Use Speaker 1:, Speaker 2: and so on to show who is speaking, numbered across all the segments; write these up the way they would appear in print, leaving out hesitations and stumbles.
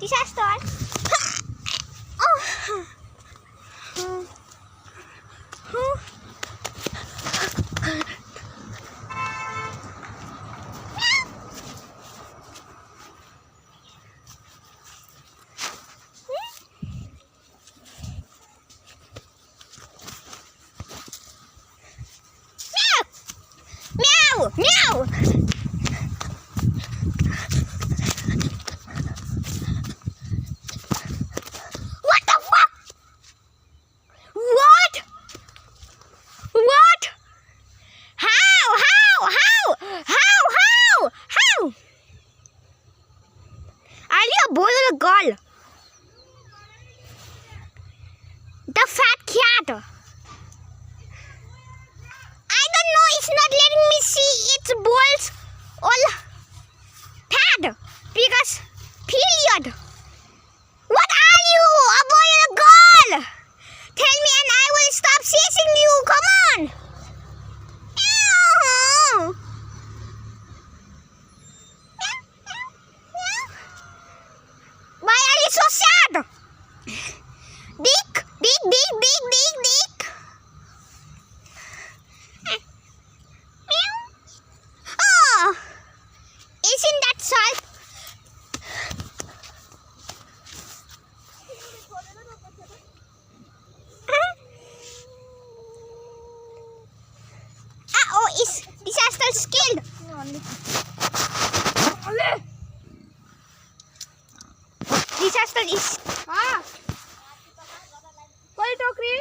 Speaker 1: Disaster. Meow! Meow! What the fuck? What? What? How? Are you a boy or a girl? The fat cat. I don't know, it's not letting me see its balls all pad because period. What are you? A boy or a girl? Tell me and I will stop chasing you. Come on. Why are you so sad? Dick. Oh, isn't that salt? Oh, is disaster skilled? Disaster is.
Speaker 2: कोई टोकरी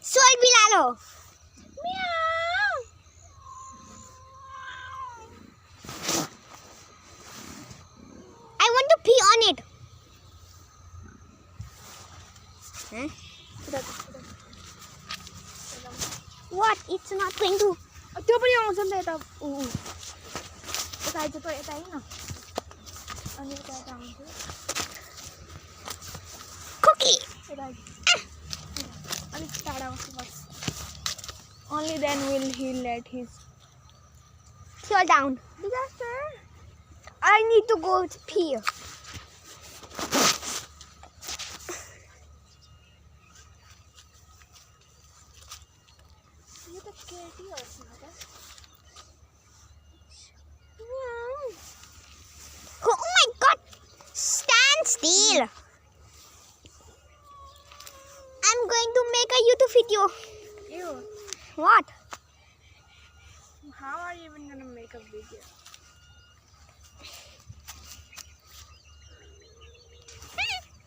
Speaker 1: Sol Bilalo. I want to pee on it. What? It's not going to.
Speaker 2: त्यो पनि आउँछ नि त यता यता eyes त यता हैन अनि यता यता आउँछ
Speaker 1: Cookie.
Speaker 2: यता अनि टाढा आउँछ बस only then will he let his
Speaker 1: Slow down.
Speaker 2: disaster
Speaker 1: I need to go to pee.
Speaker 2: यो त केटी हो
Speaker 1: Oh my god! Stand still. I'm going to make a YouTube video.
Speaker 2: Ew.
Speaker 1: What?
Speaker 2: How are you even gonna make a video?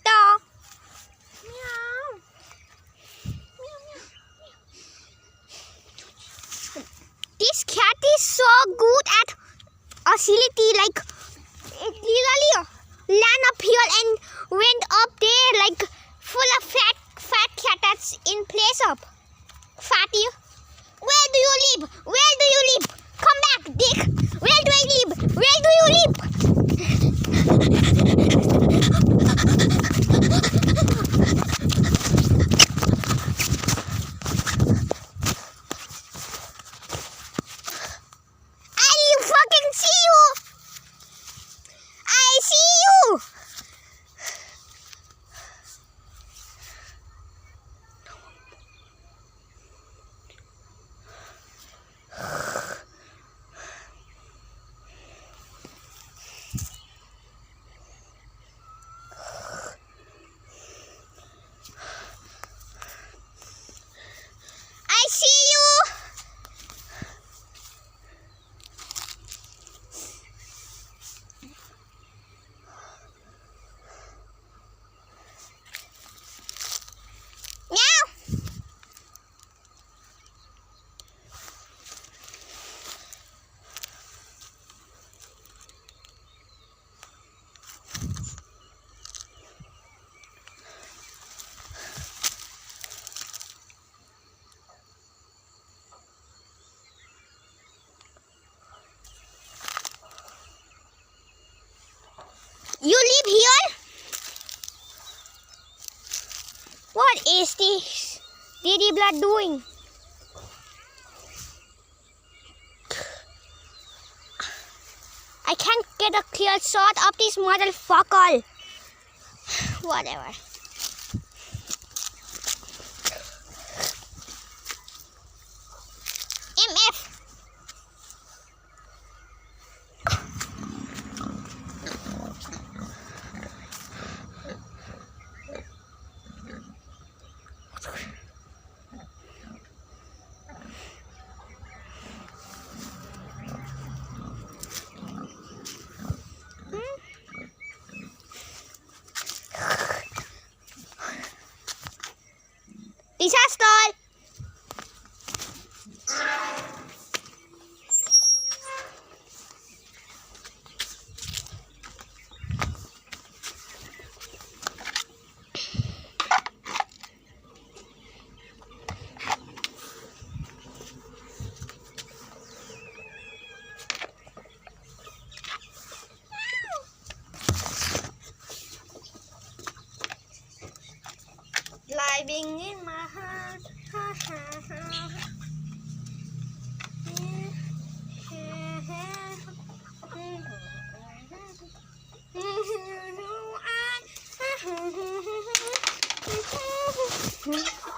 Speaker 1: Dog.
Speaker 2: Meow.
Speaker 1: This cat is so good at agility. Like it literally land up here and went up there like full of fat cat that's in place of fatty. Where do you live? Where do you live? Come back, Dick. Where do I live? Where do you live? I fucking see you. I see you. I see you. Meow. You live here? What is this Diddy Blood doing? I can't get a clear shot of this motherfucker. Whatever. MF. Disaster! Living in my heart. Ha, ha, ha. You know I